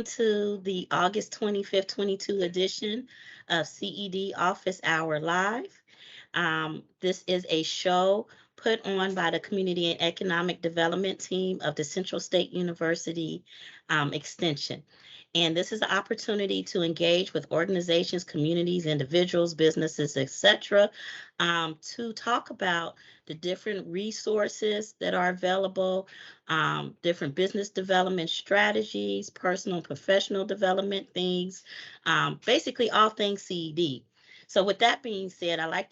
to the August 25th, 22 edition of CED Office Hour Live. This is a show put on by the Community and Economic Development Team of the Central State University Extension. And this is an opportunity to engage with organizations, communities, individuals, businesses, etc., to talk about the different resources that are available, different business development strategies, personal and professional development things, basically all things CED. So with that being said, I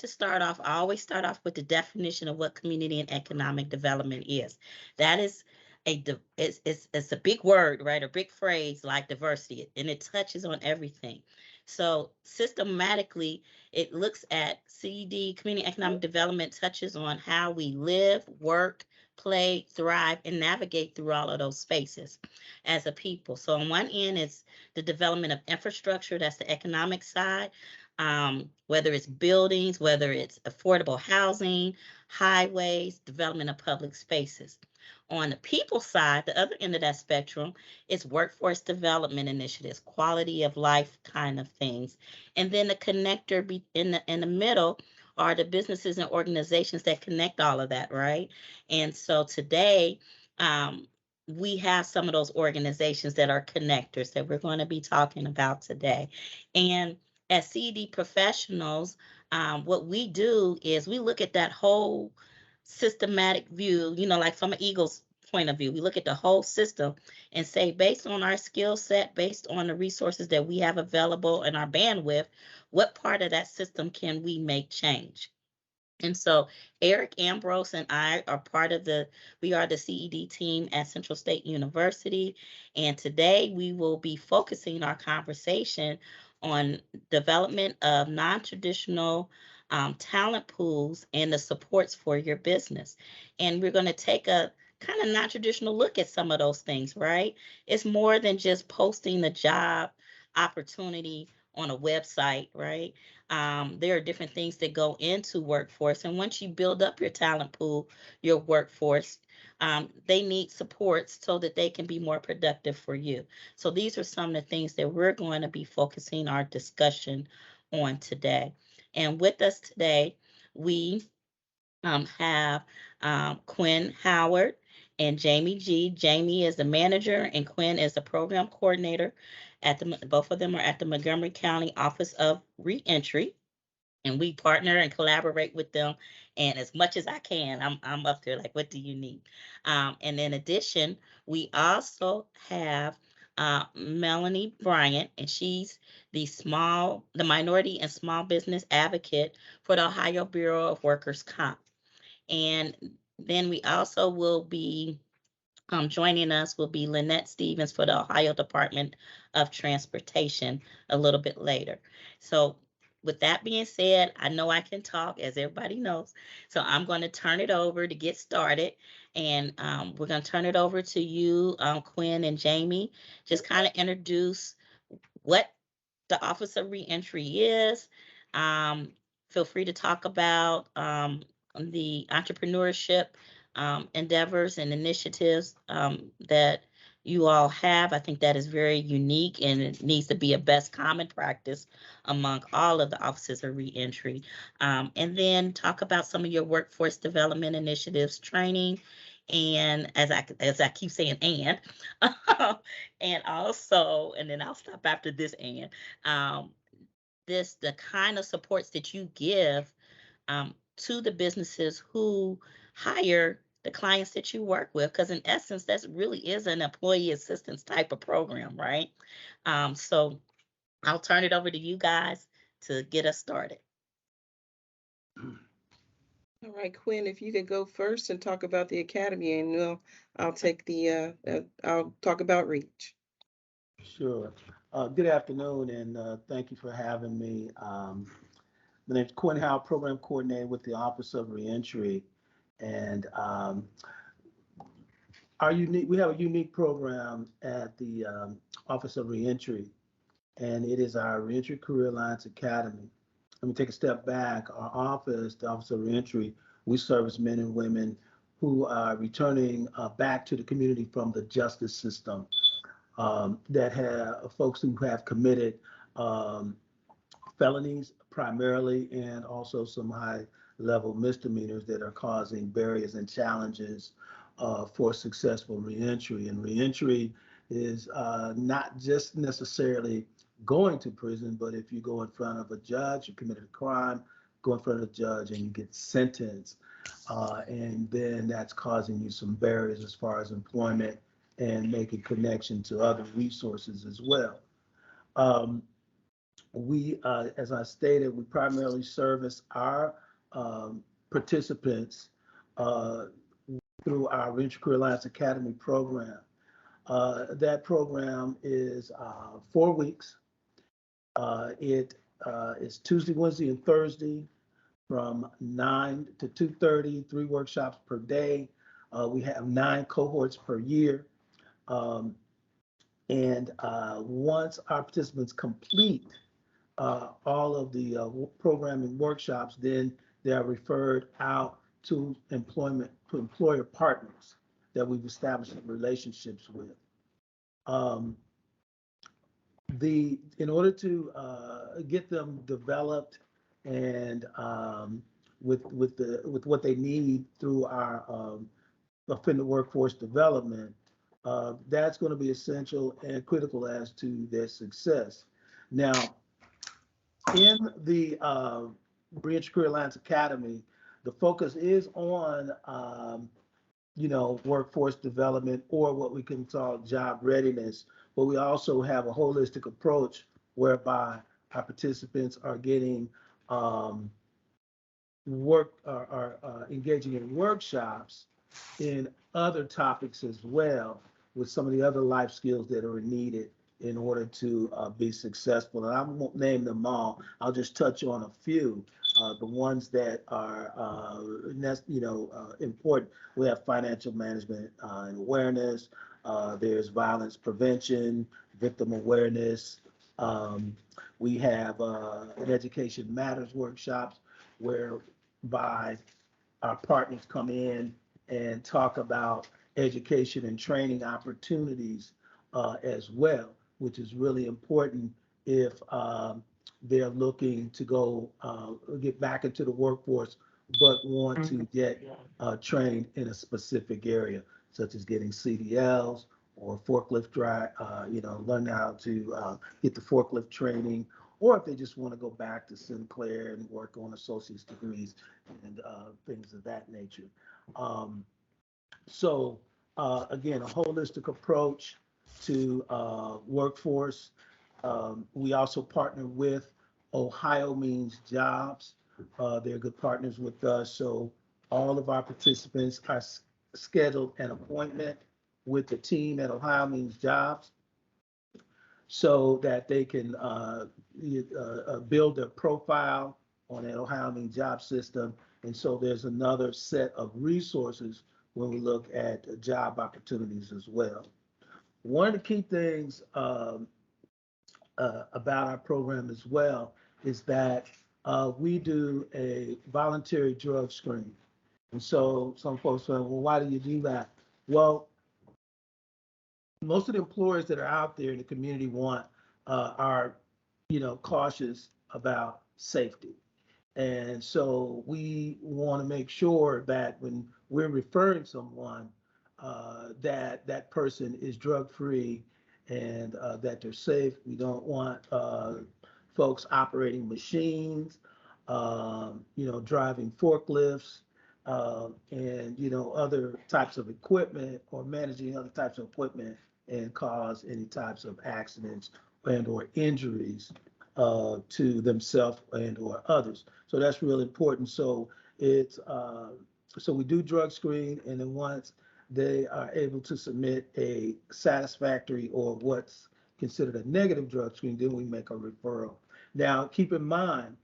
always start off with the definition of what community and economic development is. That is it's a big word, right? A big phrase like diversity, and it touches on everything. So systematically, it looks at CED, community economic development touches on how we live, work, play, thrive, and navigate through all of those spaces as a people. So on one end, it's the development of infrastructure, that's the economic side, whether it's buildings, whether it's affordable housing, highways, development of public spaces. On the people side, the other end of that spectrum, is workforce development initiatives, quality of life kind of things. And then the connector in the middle are the businesses and organizations that connect all of that, right? And so today, we have some of those organizations that are connectors that we're going to be talking about today. And as CED professionals, what we do is we look at that whole systematic view, like from an Eagles point of view, we look at the whole system and say, based on our skill set, based on the resources that we have available and our bandwidth, what part of that system can we make change? And so Eric Ambrose and I are we are the CED team at Central State University. And today we will be focusing our conversation on development of non-traditional talent pools and the supports for your business. And we're going to take a kind of non-traditional look at some of those things, right? It's more than just posting the job opportunity on a website, right? There are different things that go into workforce. And once you build up your talent pool, your workforce, they need supports so that they can be more productive for you. So these are some of the things that we're going to be focusing our discussion on today. And with us today, we have Quinn Howard and Jamie G. Jamie is the manager and Quinn is the program coordinator both of them are at the Montgomery County Office of Reentry. And we partner and collaborate with them. And as much as I can, I'm up there like, what do you need? And in addition, we also have Melanie Bryant, and she's the minority and small business advocate for the Ohio Bureau of Workers' Comp. And then we also will be joining us will be Lynette Stevens for the Ohio Department of Transportation a little bit later. So with that being said, I know I can talk, as everybody knows. So I'm going to turn it over to get started. And we're going to turn it over to you, Quinn and Jamie. Just kind of introduce what the Office of Reentry is. Feel free to talk about the entrepreneurship endeavors and initiatives that you all have. I think that is very unique and it needs to be a best common practice among all of the offices of reentry. And then talk about some of your workforce development initiatives, training, and as I keep saying, and also, and then I'll stop after this, the kind of supports that you give to the businesses who hire the clients that you work with, because in essence, that really is an employee assistance type of program, right? So I'll turn it over to you guys to get us started. All right, Quinn, if you could go first and talk about the academy, and I'll take I'll talk about Reach. Sure. Good afternoon, and thank you for having me. My name is Quinn Howard, Program Coordinator with the Office of Reentry, and we have a unique program at the Office of Reentry, and it is our Reentry Career Alliance Academy. Let me take a step back. Our office, the Office of Reentry, we service men and women who are returning back to the community from the justice system. that have folks who have committed um, felonies primarily, and also some high level misdemeanors that are causing barriers and challenges for successful reentry. And reentry is not just necessarily going to prison, but if you go in front of a judge, you committed a crime, go in front of a judge and you get sentenced, and then that's causing you some barriers as far as employment and making connection to other resources as well. Um, as I stated, we primarily service our participants uh, through our Reentry Career Alliance Academy program. That program is 4 weeks. It is Tuesday, Wednesday, and Thursday from 9 to 2:30, 3 workshops per day. We have 9 cohorts per year. Um, and once our participants complete all of the programming workshops, then they are referred out to employer partners that we've established relationships with. Um, in order to get them developed and with what they need through our offender workforce development, that's going to be essential and critical as to their success. Now, in the Reentry Career Alliance Academy, the focus is on workforce development, or what we can call job readiness, but we also have a holistic approach whereby our participants are getting are engaging in workshops in other topics as well, with some of the other life skills that are needed in order to be successful. And I won't name them all. I'll just touch on a few. The ones that are important. We have financial management and awareness. There's violence prevention, victim awareness. We have an education matters workshops whereby our partners come in and talk about education and training opportunities as well, which is really important if they're looking to go get back into the workforce, but want to get trained in a specific area, such as getting CDLs or forklift drive, learn how to get the forklift training, or if they just want to go back to Sinclair and work on associate's degrees and things of that nature. So again, a holistic approach to workforce. We also partner with Ohio Means Jobs. They're good partners with us. So all of our participants are scheduled an appointment with the team at Ohio Means Jobs so that they can build their profile on that Ohio Means Job system. And so there's another set of resources when we look at job opportunities as well. One of the key things about our program as well is that we do a voluntary drug screen. And so some folks say, well, why do you do that? Well, most of the employers that are out there in the community are cautious about safety. And so we want to make sure that when we're referring someone, that person is drug free and that they're safe. We don't want folks operating machines, driving forklifts, and other types of equipment, or managing other types of equipment and cause any types of accidents and or injuries to themselves and or others. So that's really important. So so we do drug screen, and then once they are able to submit a satisfactory or what's considered a negative drug screen, then we make a referral. Now, keep in mind,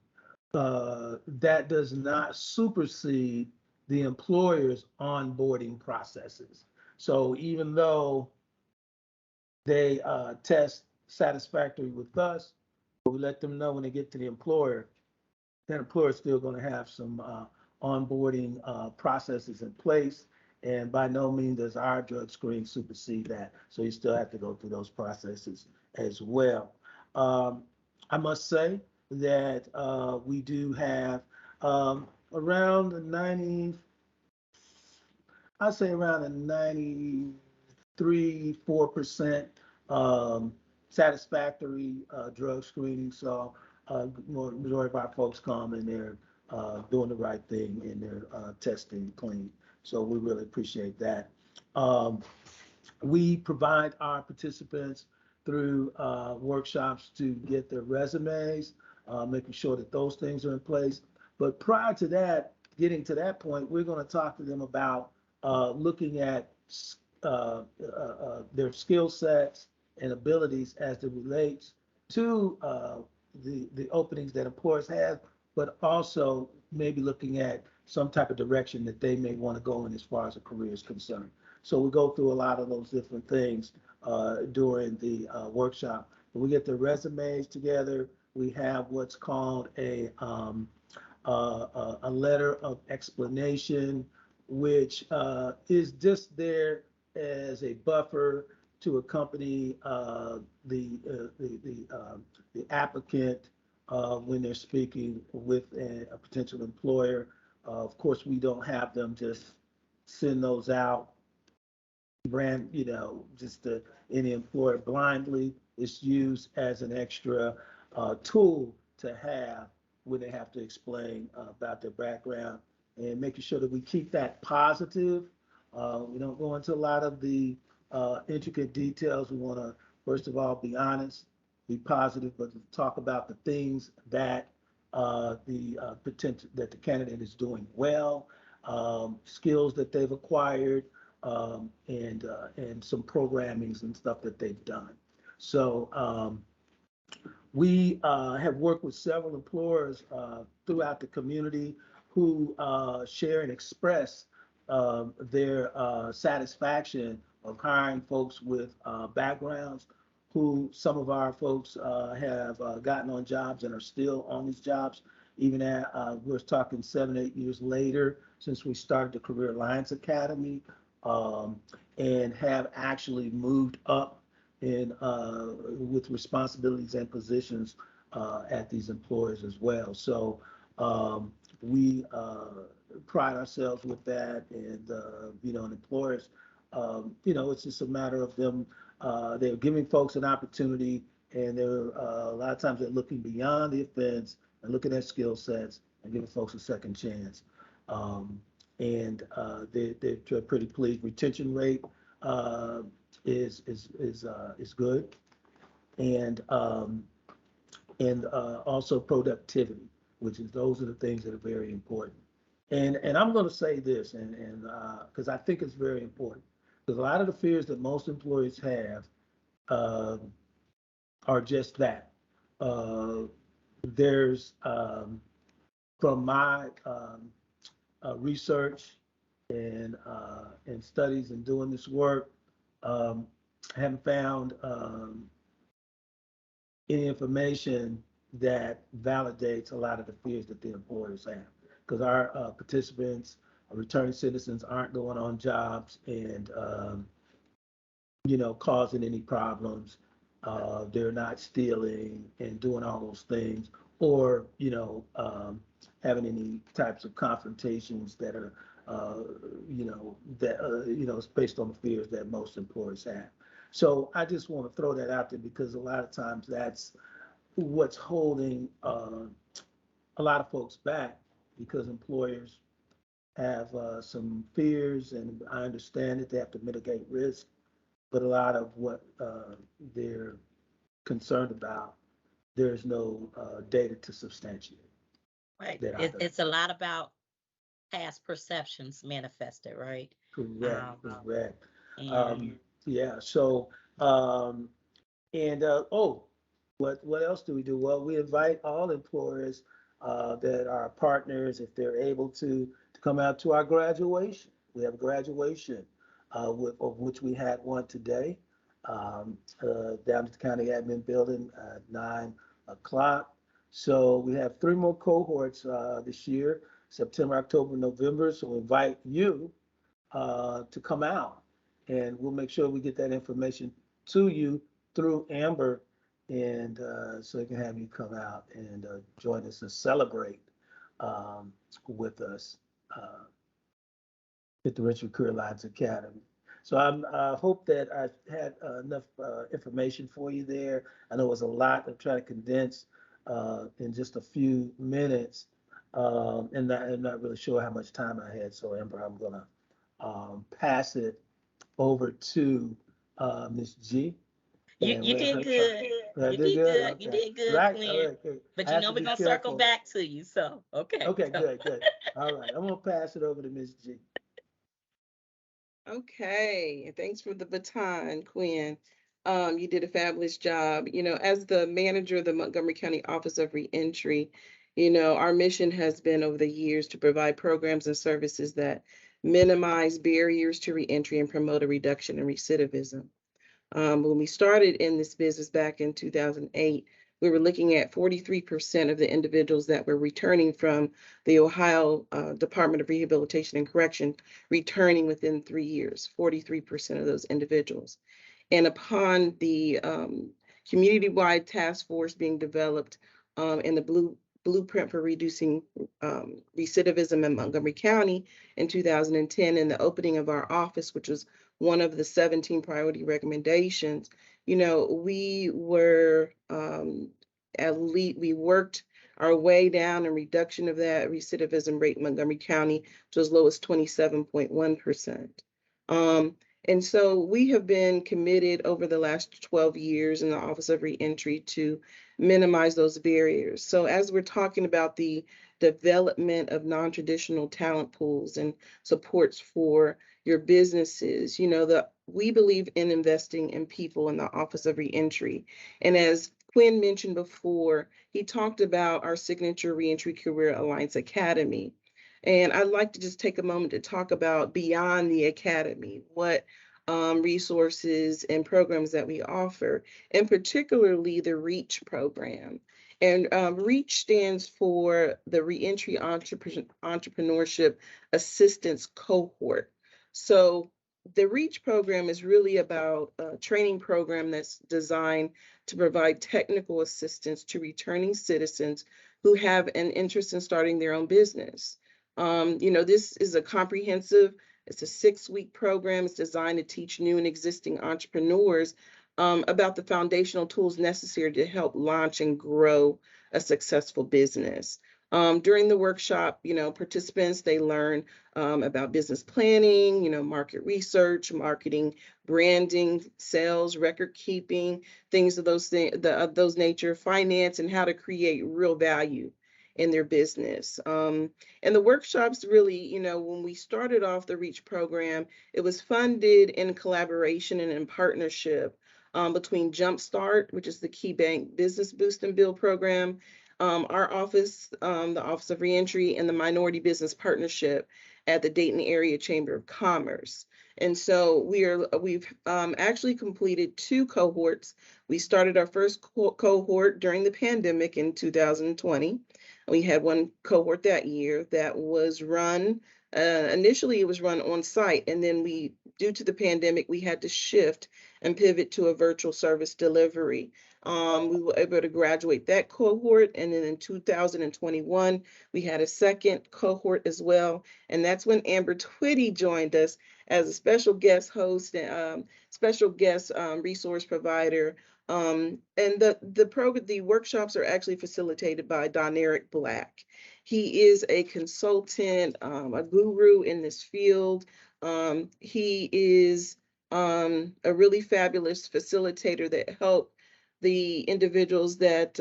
that does not supersede the employer's onboarding processes. So even though they test satisfactory with us, we let them know when they get to the employer, that employer is still going to have some onboarding processes in place, And by no means does our drug screen supersede that. So you still have to go through those processes as well. I must say that we do have around the 90, I'd say around the 93, 4% satisfactory drug screening. So majority of our folks come and they're doing the right thing and they're testing clean. So we really appreciate that. We provide our participants through workshops to get their resumes, making sure that those things are in place. But prior to that, getting to that point, we're going to talk to them about looking at their skill sets and abilities as it relates to the openings that employers have, but also maybe looking at some type of direction that they may want to go in as far as a career is concerned. So we go through a lot of those different things during the workshop. When we get the resumes together, we have what's called a letter of explanation, which is just there as a buffer to accompany the applicant when they're speaking with a potential employer. Of course, we don't have them just send those out just to any employer blindly. It's used as an extra tool to have when they have to explain about their background, and making sure that we keep that positive. We don't go into a lot of the intricate details. We want to, first of all, be honest, be positive, but talk about the things that the potential that the candidate is doing well, skills that they've acquired, and some programmings and stuff that they've done. So we have worked with several employers throughout the community who share and express their satisfaction of hiring folks with backgrounds, who some of our folks have gotten on jobs and are still on these jobs, even at, we're talking 7, 8 years later since we started the Career Alliance Academy, and have actually moved up in with responsibilities and positions at these employers as well. So we pride ourselves with that, and and employers, it's just a matter of them. They're giving folks an opportunity, and they're a lot of times they're looking beyond the offense and looking at skill sets and giving folks a second chance. And they're pretty pleased. Retention rate is good, and also productivity, which is those are the things that are very important. And I'm going to say this, and because I think it's very important, because a lot of the fears that most employees have are just that. There's from my research and studies and doing this work, haven't found any information that validates a lot of the fears that the employers have. Because our participants, returning citizens, aren't going on jobs and causing any problems. They're not stealing and doing all those things, or having any types of confrontations that are it's based on the fears that most employers have. So I just want to throw that out there, because a lot of times that's what's holding a lot of folks back, because employers have some fears, and I understand that they have to mitigate risk, but a lot of what they're concerned about, there's no data to substantiate. Right. It's a lot about past perceptions manifested, right? Correct, correct. And Yeah, so, what else do we do? Well, we invite all employers that are partners, if they're able to come out to our graduation. We have a graduation, of which we had one today, down at the county admin building at 9 o'clock. So we have 3 more cohorts this year, September, October, November. So we invite you to come out. And we'll make sure we get that information to you through Amber, and so we can have you come out and join us and celebrate with us at the Richard Career Lines Academy. So I hope that I had enough information for you there. I know it was a lot. I'm trying to condense in just a few minutes, and I'm not really sure how much time I had. So Amber, I'm gonna pass it over to Miss G. You And you let did her good. I You did did good. good. You Okay. did good, Right. All Quinn. right. Good. But I you have know to we're be gonna circle careful. back to you. So okay. Okay. So Good. Good. All right. I'm gonna pass it over to Miss G. Okay, and thanks for the baton, Quinn. You did a fabulous job. As the manager of the Montgomery County Office of Reentry, our mission has been over the years to provide programs and services that minimize barriers to reentry and promote a reduction in recidivism. When we started in this business back in 2008, we were looking at 43% of the individuals that were returning from the Ohio Department of Rehabilitation and Correction returning within 3 years, 43% of those individuals. And upon the community-wide task force being developed and the blueprint for reducing recidivism in Montgomery County in 2010, and the opening of our office, which was one of the 17 priority recommendations, we were we worked our way down in reduction of that recidivism rate in Montgomery County to as low as 27.1%. And so we have been committed over the last 12 years in the Office of Reentry to minimize those barriers. So as we're talking about the development of non-traditional talent pools and supports for your businesses, we believe in investing in people in the Office of Reentry. And as Quinn mentioned before, he talked about our signature Reentry Career Alliance Academy. And I'd like to just take a moment to talk about beyond the academy, what resources and programs that we offer, and particularly the REACH program. And REACH stands for the Reentry Entrepreneurship Assistance Cohort. So the REACH program is really about a training program that's designed to provide technical assistance to returning citizens who have an interest in starting their own business. This is a comprehensive, it's a 6-week program. It's designed to teach new and existing entrepreneurs about the foundational tools necessary to help launch and grow a successful business. During the workshop, participants, they learn about business planning, market research, marketing, branding, sales, record keeping, things of those nature, finance, and how to create real value in their business. And the workshops really, when we started off the REACH program, it was funded in collaboration and in partnership between Jumpstart, which is the Key Bank Business Boost and Build program, our office, the Office of Reentry, and the Minority Business Partnership at the Dayton Area Chamber of Commerce. And so we've actually completed 2 cohorts. We started our first cohort during the pandemic in 2020. We had one cohort that year that was run. Initially, it was run on site, and then due to the pandemic, we had to shift and pivot to a virtual service delivery. We were able to graduate that cohort, and then in 2021, we had a second cohort as well, and that's when Amber Twitty joined us as a special guest host and special guest resource provider. And the workshops are actually facilitated by Don Eric Black. He is a consultant, a guru in this field. He is a really fabulous facilitator that helped the individuals that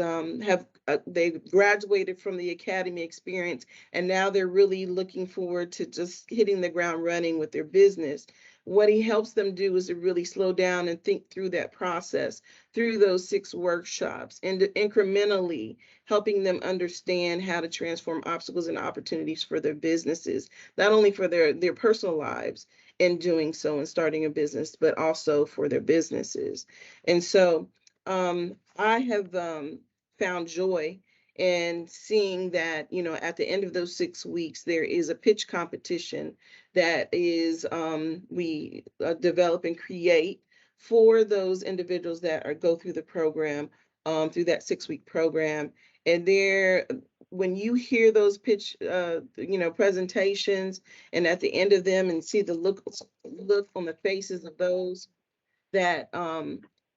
they graduated from the academy experience, and now they're really looking forward to just hitting the ground running with their business. What he helps them do is to really slow down and think through that process through those 6 workshops and incrementally helping them understand how to transform obstacles and opportunities for their businesses, not only for their personal lives in doing so and starting a business, but also for their businesses. And so I have found joy and seeing that, you know, at the end of those 6 weeks, there is a pitch competition that is we develop and create for those individuals that are go through the program, through that 6 week program. And there, when you hear those pitch, you know, presentations, and at the end of them, and see the look on the faces of those that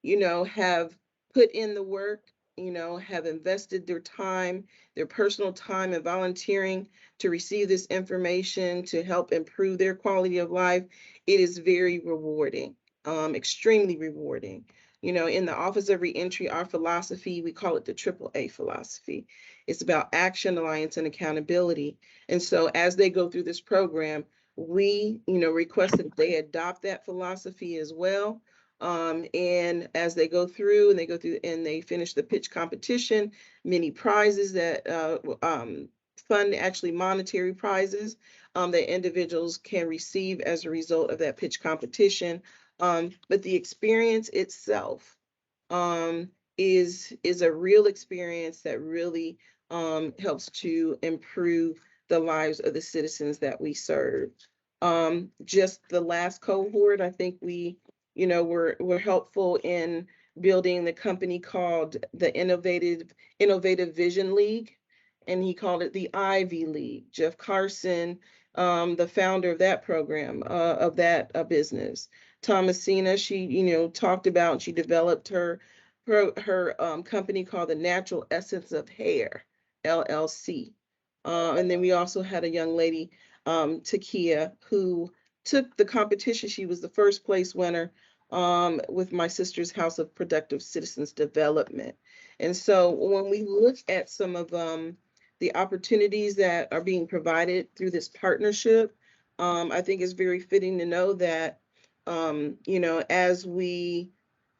you know, have put in the work, you know, have invested their time, their personal time and volunteering to receive this information to help improve their quality of life, it is very rewarding, extremely rewarding. You know, in the Office of Reentry, our philosophy, we call it the AAA philosophy. It's about action, alliance, and accountability. And so as they go through this program, we, you know, request that they adopt that philosophy as well. And as they go through and they finish the pitch competition, many prizes that fund, actually monetary prizes, that individuals can receive as a result of that pitch competition. But the experience itself um, is a real experience that really helps to improve the lives of the citizens that we serve. Just the last cohort, I think we, you know, were helpful in building the company called the Innovative Vision League, and he called it the Ivy League. Jeff Carson, the founder of that program, of that business. Thomasina, she, you know, talked about, she developed her company called the Natural Essence of Hair, LLC. And then we also had a young lady, Takia, who took the competition. She was the first place winner with my sister's House of Productive Citizens Development. And so when we look at some of the opportunities that are being provided through this partnership, I think it's very fitting to know that, you know, as we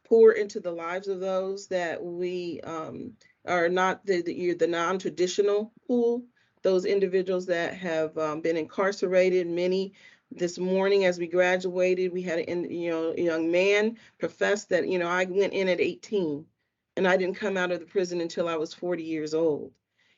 pour into the lives of those that we are not the non-traditional pool, those individuals that have been incarcerated. Many this morning as we graduated, we had a young man professed that, you know, I went in at 18 and I didn't come out of the prison until I was 40 years old.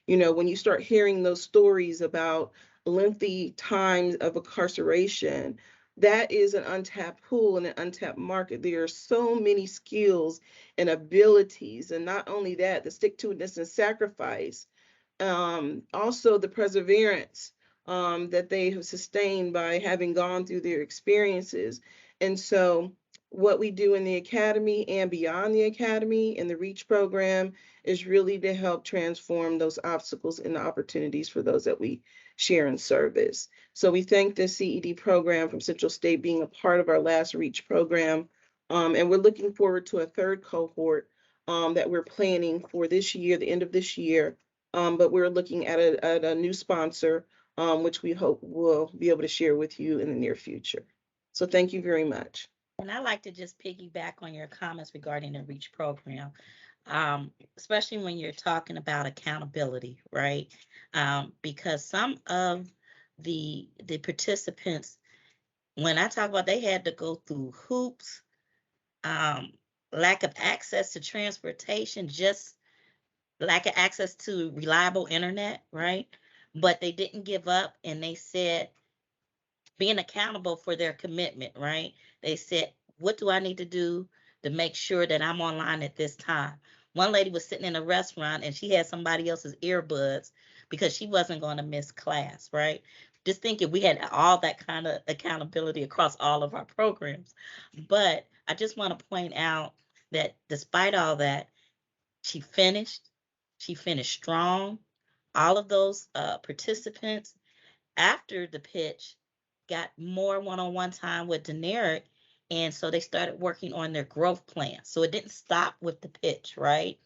You know, when you start hearing those stories about lengthy times of incarceration, that is an untapped pool and an untapped market. There are so many skills and abilities, and not only that, the stick-to-itiveness and sacrifice, also the perseverance that they have sustained by having gone through their experiences. And so what we do in the academy and beyond the academy in the REACH program is really to help transform those obstacles into opportunities for those that we share in service. So we thank the CED program from Central State being a part of our last REACH program. And we're looking forward to a third cohort that we're planning for this year, the end of this year. But we're looking at a new sponsor, which we hope we'll be able to share with you in the near future. So thank you very much. And I like to just piggyback on your comments regarding the REACH program, especially when you're talking about accountability, right? Because some of the participants, when I talk about they had to go through hoops, um, lack of access to transportation, just lack of access to reliable internet, right? But they didn't give up and they said, being accountable for their commitment, right? They said, what do I need to do to make sure that I'm online at this time? One lady was sitting in a restaurant and she had somebody else's earbuds because she wasn't going to miss class, right? Just thinking we had all that kind of accountability across all of our programs. But I just want to point out that despite all that, she finished. She finished strong. All of those participants after the pitch got more one-on-one time with Deneric, and so they started working on their growth plan. So it didn't stop with the pitch, right?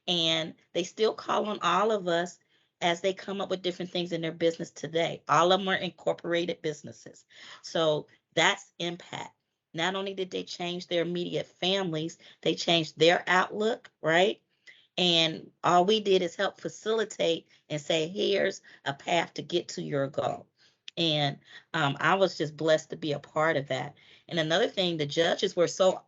And they still call on all of us as they come up with different things in their business today. All of them are incorporated businesses. So that's impact. Not only did they change their immediate families, they changed their outlook, right? And all we did is help facilitate and say, here's a path to get to your goal. And I was just blessed to be a part of that. And another thing, the judges were so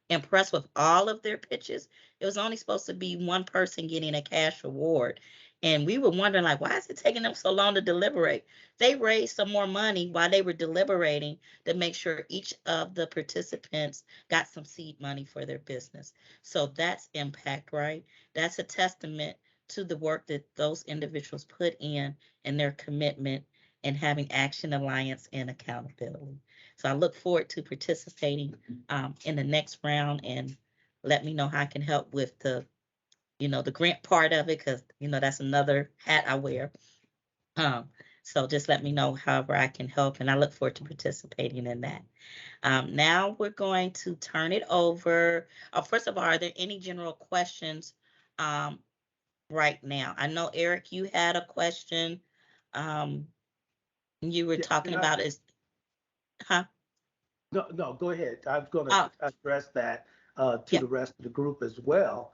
impressed with all of their pitches. it was only supposed to be one person getting a cash reward. And we were wondering, like, why is it taking them so long to deliberate? They raised some more money while they were deliberating to make sure each of the participants got some seed money for their business. So that's impact, right? That's a testament to the work that those individuals put in and their commitment and having action, alliance, and accountability. So I look forward to participating in the next round, and let me know how I can help with the grant part of it, because that's another hat I wear. Um, so just let me know however I can help, and I look forward to participating in that. Now we're going to turn it over. First of all, are there any general questions um, right now? I know, Eric, you had a question. Um, you were Yeah, talking about is, huh? no, go ahead. I'm going to Oh, address that to yep, the rest of the group as well,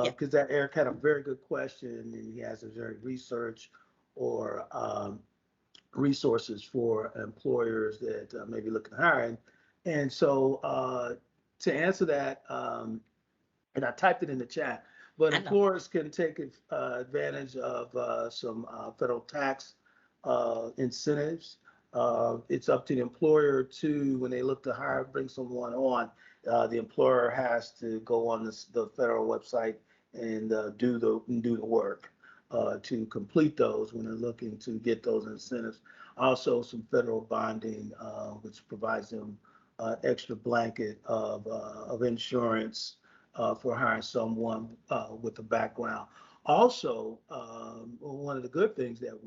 yep. because that Eric had a very good question, and he has a very research or resources for employers that may be looking to hire. And so to answer that, and I typed it in the chat, but I know. employers can take advantage of some federal tax incentives. It's up to the employer to, when they look to hire, bring someone on, the employer has to go on the federal website and do the work to complete those when they're looking to get those incentives. Also, some federal bonding, which provides them extra blanket of insurance for hiring someone with a background. Also, one of the good things that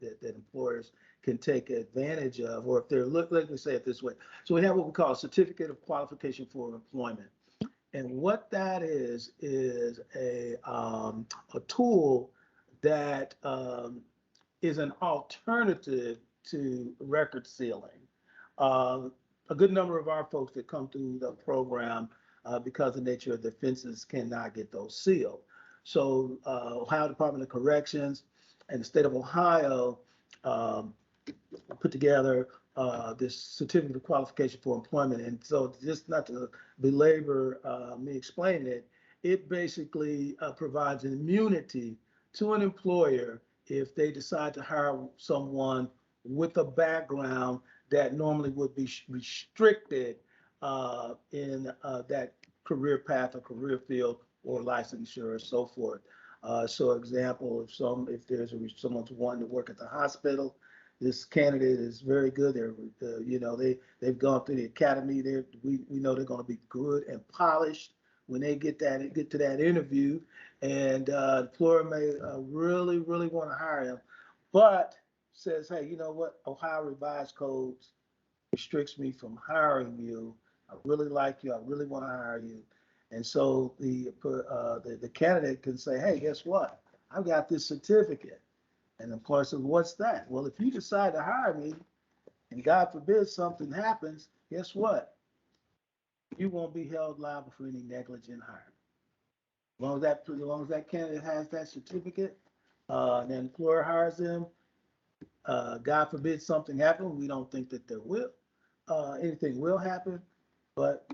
that employers can take advantage of, or if they're let me say it this way. So we have what we call a certificate of qualification for employment, and what that is a tool that is an alternative to record sealing. Uh, a good number of our folks that come through the program, because of the nature of the offenses, cannot get those sealed. So Ohio Department of Corrections and the state of Ohio um, put together this certificate of qualification for employment. And so, just not to belabor me explaining it, it basically provides an immunity to an employer if they decide to hire someone with a background that normally would be restricted in that career path or career field or licensure or so forth. So, example, if there's someone's wanting to work at the hospital, this candidate is very good. They've gone through the academy. We know they're going to be good and polished when they get to that interview, and the employer may really want to hire him, but says, hey, you know what? Ohio Revised Codes restricts me from hiring you. I really like you. I really want to hire you. And so the candidate can say, hey, guess what? I've got this certificate. And the employer says, what's that? Well, if you decide to hire me and God forbid something happens, guess what? You won't be held liable for any negligent hiring. As long as that candidate has that certificate, and the employer hires them, God forbid something happens. We don't think that there will. Anything will happen, but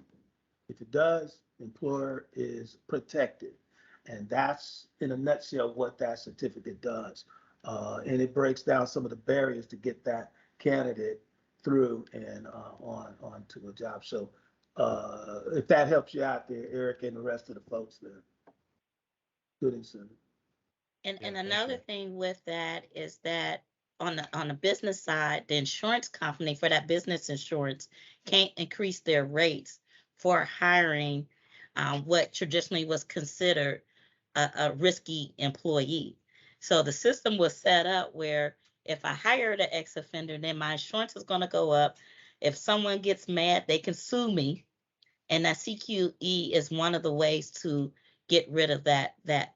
if it does, the employer is protected. And that's in a nutshell what that certificate does. And it breaks down some of the barriers to get that candidate through and on to a job. So if that helps you out there, Eric, and the rest of the folks there, good incentive. And Yeah, and thank another you. thing with that is that on the business side, the insurance company for that business insurance can't increase their rates for hiring what traditionally was considered a risky employee. So the system was set up where if I hired an ex-offender, then my insurance is going to go up. If someone gets mad, they can sue me, and that CQE is one of the ways to get rid of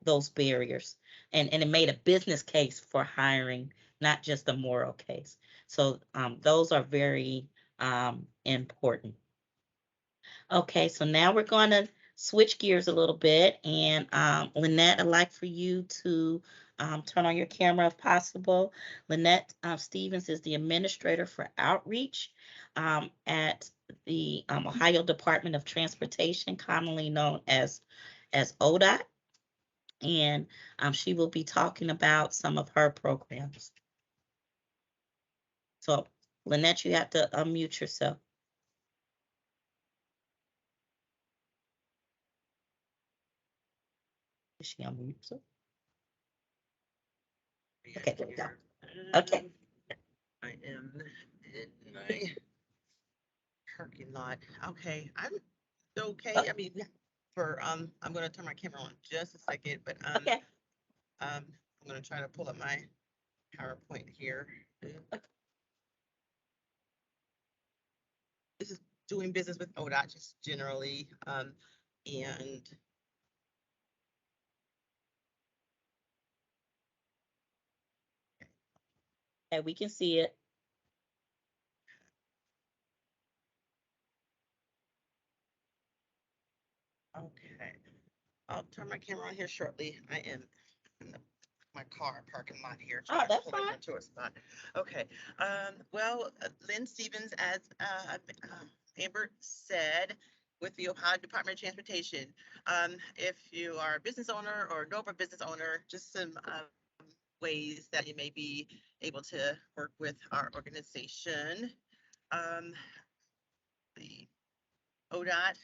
those barriers. And it made a business case for hiring, not just a moral case. So those are very important. Okay, so now we're going to switch gears a little bit. And Lynette, I'd like for you to turn on your camera if possible. Lynette Stevens is the administrator for outreach at the Ohio Department of Transportation, commonly known as as ODOT, and she will be talking about some of her programs. So, Lynette, you have to unmute yourself. Is she unmute herself? Okay, there we go. Okay. I am in my parking lot. Okay, I'm okay. I mean, for I'm gonna turn my camera on just a second, but Okay. I'm gonna try to pull up my PowerPoint here. This is doing business with ODOT just generally, and Okay, we can see it. okay, I'll turn my camera on here shortly. I am in my car parking lot here. Oh, that's pull it fine. into a spot. Okay. Well, Lynn Stevens, as Amber said, with the Ohio Department of Transportation. If you are a business owner or know of a business owner, just some ways that you may be able to work with our organization. The ODOT,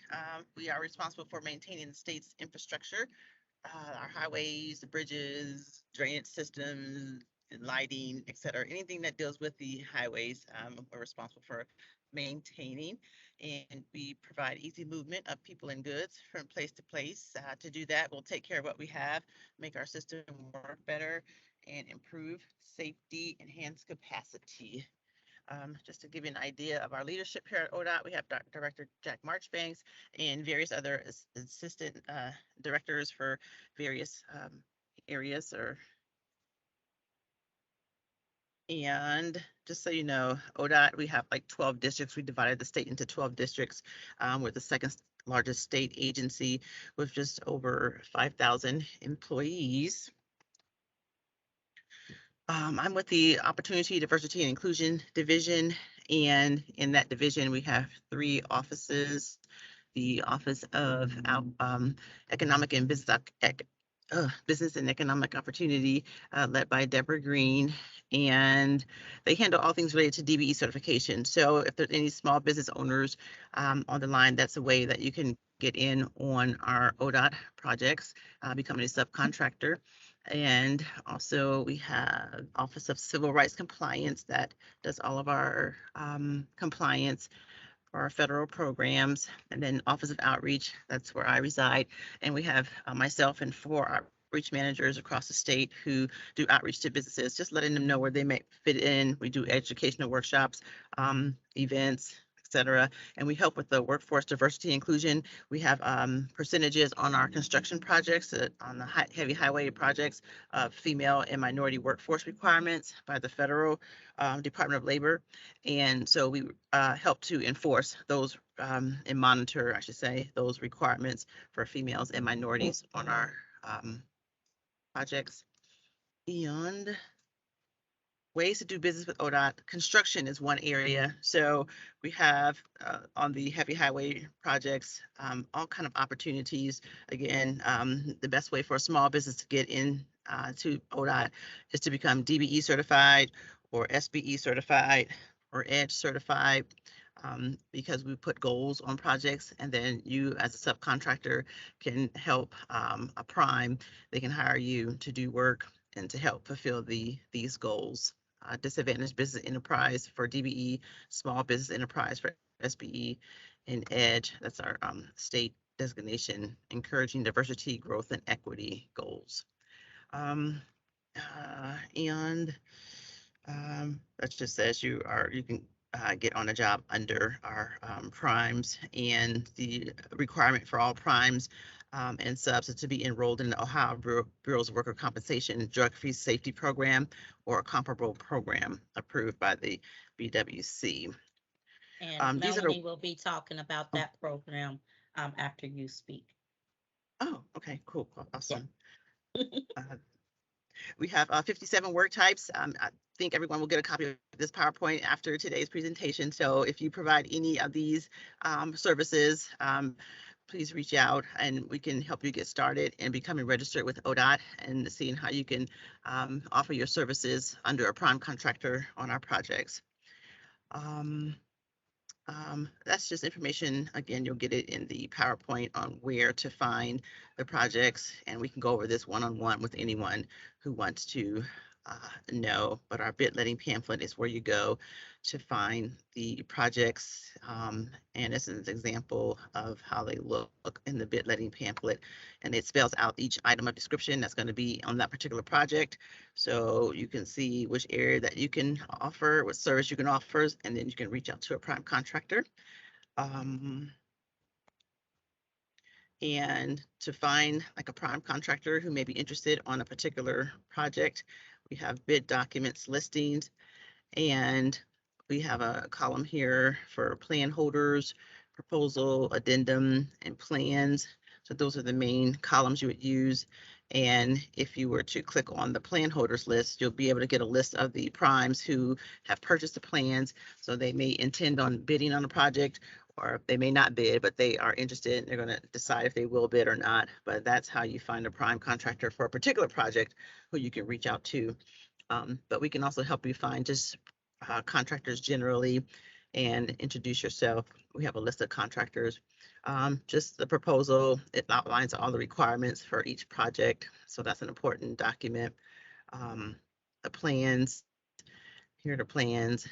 we are responsible for maintaining the state's infrastructure, our highways, the bridges, drainage systems, and lighting, et cetera. Anything that deals with the highways, we're responsible for maintaining. And we provide easy movement of people and goods from place to place. To do that, we'll take care of what we have, make our system work better, and improve safety, enhance capacity. Just to give you an idea of our leadership here at ODOT, we have Director Jack Marchbanks and various other assistant directors for various areas. And just so you know, ODOT, we have like 12 districts. We divided the state into 12 districts. We're the second largest state agency with just over 5,000 employees. I'm with the Opportunity, Diversity, and Inclusion Division, and in that division, we have 3 offices. The Office of Economic and Business and Economic Opportunity, led by Deborah Green, and they handle all things related to DBE certification. So if there's any small business owners on the line, that's a way that you can get in on our ODOT projects, becoming a subcontractor. And also we have Office of Civil Rights Compliance that does all of our compliance for our federal programs. And then Office of Outreach, that's where I reside. And we have myself and 4 outreach managers across the state who do outreach to businesses, just letting them know where they may fit in. We do educational workshops, events, etc. And we help with the workforce diversity inclusion. We have percentages on our construction projects, on the heavy highway projects, female and minority workforce requirements by the federal Department of Labor. And so we help to enforce those and monitor, I should say, those requirements for females and minorities on our projects. And ways to do business with ODOT. Construction is one area. So we have on the heavy highway projects, all kind of opportunities. Again, the best way for a small business to get in to ODOT is to become DBE certified or SBE certified or EDGE certified, because we put goals on projects, and then you as a subcontractor can help a prime. They can hire you to do work and to help fulfill these goals. Disadvantaged business enterprise for DBE, small business enterprise for SBE, and EDGE, that's our state designation, encouraging diversity, growth, and equity goals. And that just says you can get on a job under our primes, and the requirement for all primes and subs is to be enrolled in the Ohio Bureau's Worker Compensation Drug-Free Safety Program or a comparable program approved by the BWC. And These are Melanie will be talking about oh, that program after you speak. oh, okay, cool, awesome. We have 57 work types. I think everyone will get a copy of this PowerPoint after today's presentation. So if you provide any of these services, please reach out and we can help you get started and becoming registered with ODOT and seeing how you can offer your services under a prime contractor on our projects. That's just information. Again, you'll get it in the PowerPoint on where to find the projects, and we can go over this one-on-one with anyone who wants to know. But our bid letting pamphlet is where you go to find the projects, and this is an example of how they look in the bid letting pamphlet, and it spells out each item of description that's going to be on that particular project, so you can see which area that you can offer, what service you can offer, and then you can reach out to a prime contractor. And to find like a prime contractor who may be interested on a particular project, we have bid documents listings, and we have a column here for plan holders, proposal, addendum, and plans. So those are the main columns you would use. And if you were to click on the plan holders list, you'll be able to get a list of the primes who have purchased the plans. So they may intend on bidding on a project, or they may not bid, but they are interested. They're going to decide if they will bid or not. But that's how you find a prime contractor for a particular project who you can reach out to. But we can also help you find just contractors generally and introduce yourself. We have a list of contractors. Just the proposal, it outlines all the requirements for each project. So that's an important document. The plans, here are the plans.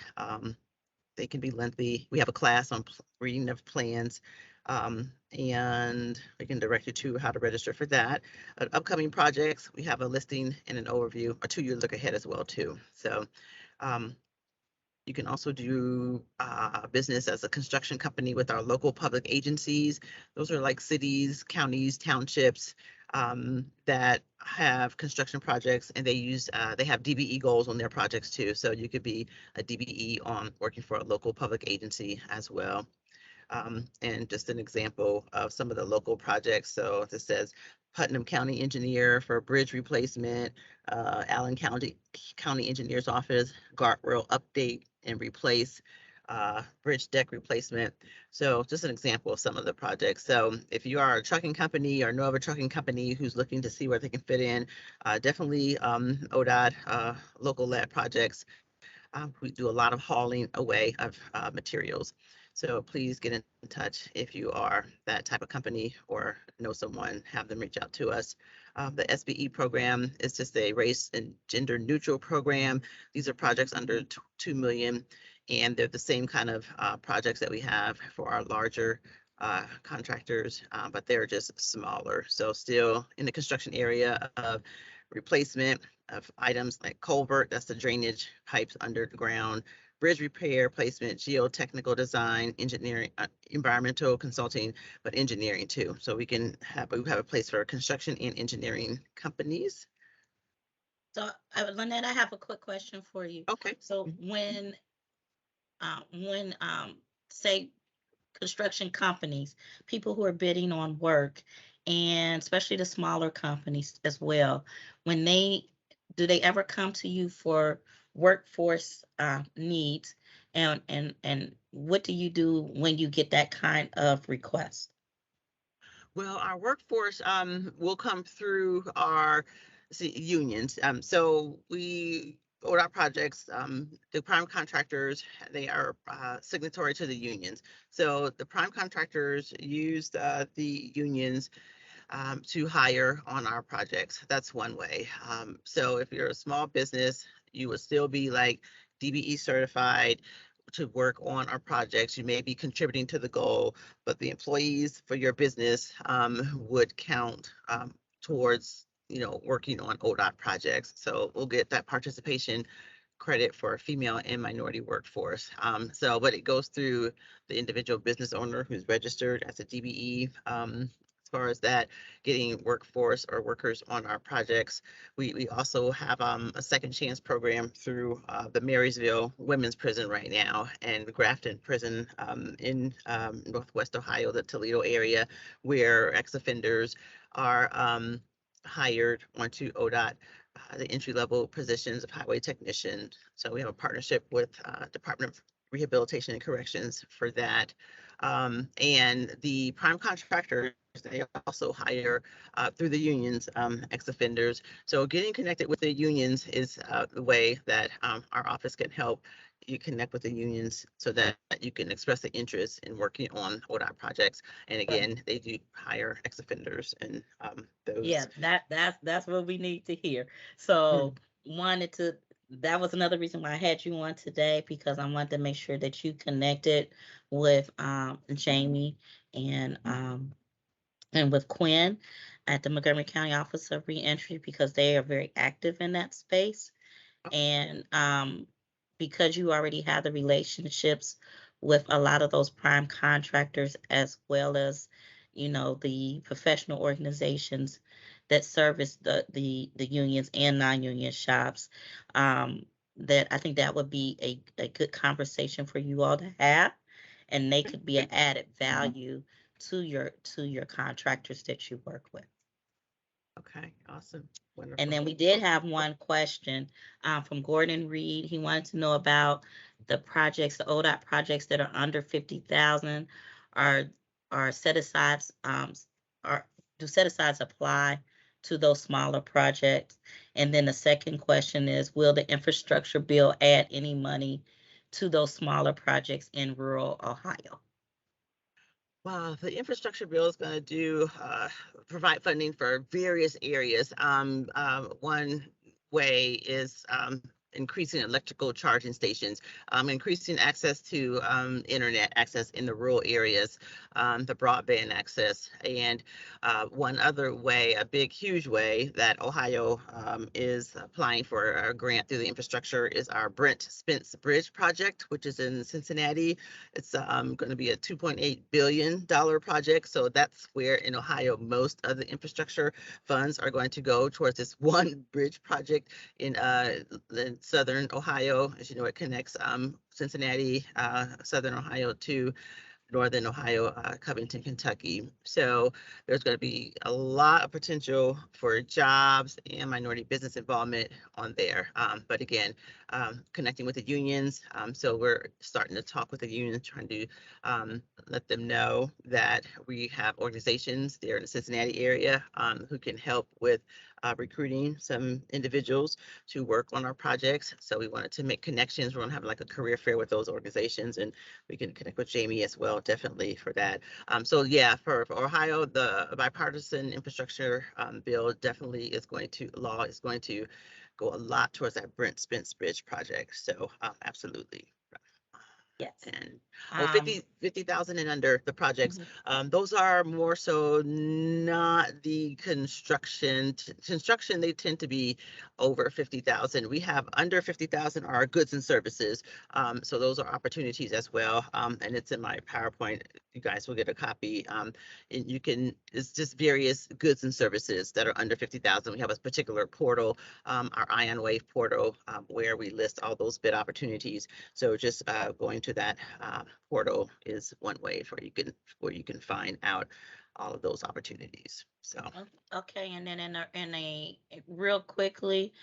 They can be lengthy. We have a class on reading of plans, and we can direct you to how to register for that. Upcoming projects, we have a listing and an overview, a 2-year look ahead as well too. So you can also do business as a construction company with our local public agencies. Those are like cities, counties, townships that have construction projects, and they have DBE goals on their projects too. So you could be a DBE on working for a local public agency as well. And just an example of some of the local projects. So this says Putnam County Engineer for bridge replacement, Allen County Engineer's Office, guardrail update and replace, bridge deck replacement. So just an example of some of the projects. So if you are a trucking company or know of a trucking company who's looking to see where they can fit in, definitely ODOT local led projects. We do a lot of hauling away of materials. So please get in touch if you are that type of company or know someone, have them reach out to us. The Sbe program is just a race and gender neutral program. These are projects under 2 million, and they're the same kind of projects that we have for our larger contractors, but they're just smaller. So still in the construction area of replacement of items like culvert, that's the drainage pipes underground, bridge repair, placement, geotechnical design, engineering, environmental consulting, but engineering too. So we have a place for construction and engineering companies. So, Lynette, I have a quick question for you. Okay. So when say construction companies, people who are bidding on work, and especially the smaller companies as well, when do they ever come to you for workforce needs, and what do you do when you get that kind of request? Well, our workforce will come through our unions. So all our projects, the prime contractors, they are signatory to the unions. So the prime contractors use the unions to hire on our projects. That's one way. So if you're a small business, you would still be like DBE certified to work on our projects. You may be contributing to the goal, but the employees for your business would count towards working on ODOT projects. So we'll get that participation credit for female and minority workforce. But it goes through the individual business owner who's registered as a DBE. As far as that, getting workforce or workers on our projects. We also have a second chance program through the Marysville Women's Prison right now, and Grafton Prison in Northwest Ohio, the Toledo area, where ex-offenders are hired onto ODOT, the entry-level positions of highway technician. So we have a partnership with Department of rehabilitation and corrections for that. And the prime contractors, they also hire through the unions, ex-offenders. So getting connected with the unions is the way that our office can help you connect with the unions so that you can express the interest in working on ODOT projects. And again, they do hire ex-offenders and those. Yeah, that's what we need to hear. So wanted to that was another reason why I had you on today, because I wanted to make sure that you connected with Jamie and with Quinn at the Montgomery County Office of Reentry, because they are very active in that space. And because you already have the relationships with a lot of those prime contractors, as well as, you know, the professional organizations that service the unions and non-union shops, that I think that would be a good conversation for you all to have, and they could be an added value to your contractors that you work with. Okay, awesome. Wonderful. And then we did have one question from Gordon Reed. He wanted to know about the projects, the ODOT projects that are under 50,000. Are set asides do set asides apply to those smaller projects? And then the second question is, will the infrastructure bill add any money to those smaller projects in rural Ohio? Wow, the infrastructure bill is going to provide funding for various areas. One way is increasing electrical charging stations, increasing access to internet access in the rural areas, the broadband access. And one other way, a big, huge way that Ohio is applying for a grant through the infrastructure is our Brent Spence Bridge project, which is in Cincinnati. It's going to be a $2.8 billion project. So that's where in Ohio, most of the infrastructure funds are going to go towards this one bridge project in Southern Ohio. As you know, it connects Cincinnati, Southern Ohio to Northern Ohio, Covington, Kentucky. So there's going to be a lot of potential for jobs and minority business involvement on there. But again, connecting with the unions. So we're starting to talk with the unions, trying to let them know that we have organizations there in the Cincinnati area who can help with recruiting some individuals to work on our projects. So we wanted to make connections. We're going to have like a career fair with those organizations, and we can connect with Jamie as well, definitely for that. So yeah, for Ohio, the bipartisan infrastructure bill definitely is going to go a lot towards that Brent Spence Bridge project. So absolutely. Yes. And 50,000 and under the projects. Those are more so not the construction. Construction, they tend to be over 50,000. We have under 50,000 are goods and services. So those are opportunities as well. And it's in my PowerPoint. You guys will get a copy. And you can, it's just various goods and services that are under 50,000. We have a particular portal, our Ion Wave portal, where we list all those bid opportunities. So just going to that portal is one way where you can find out all of those opportunities. So okay, and then in a real quickly,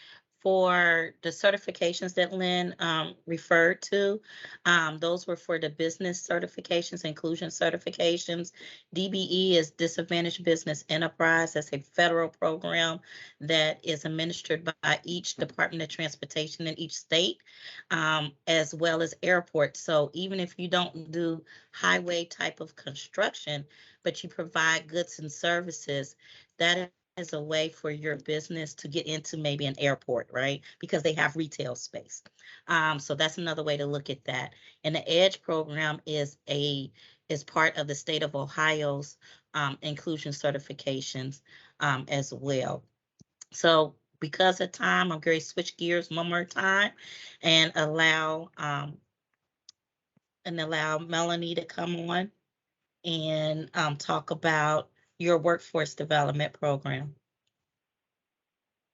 for the certifications that Lynn referred to, those were for the business certifications, inclusion certifications. DBE is Disadvantaged Business Enterprise. That's a federal program that is administered by each Department of Transportation in each state, as well as airports. So even if you don't do highway type of construction, but you provide goods and services, that is a way for your business to get into maybe an airport, right? Because they have retail space. So that's another way to look at that. And the EDGE program is part of the state of Ohio's inclusion certifications as well. So because of time, I'm going to switch gears one more time and allow Melanie to come on and talk about your workforce development program.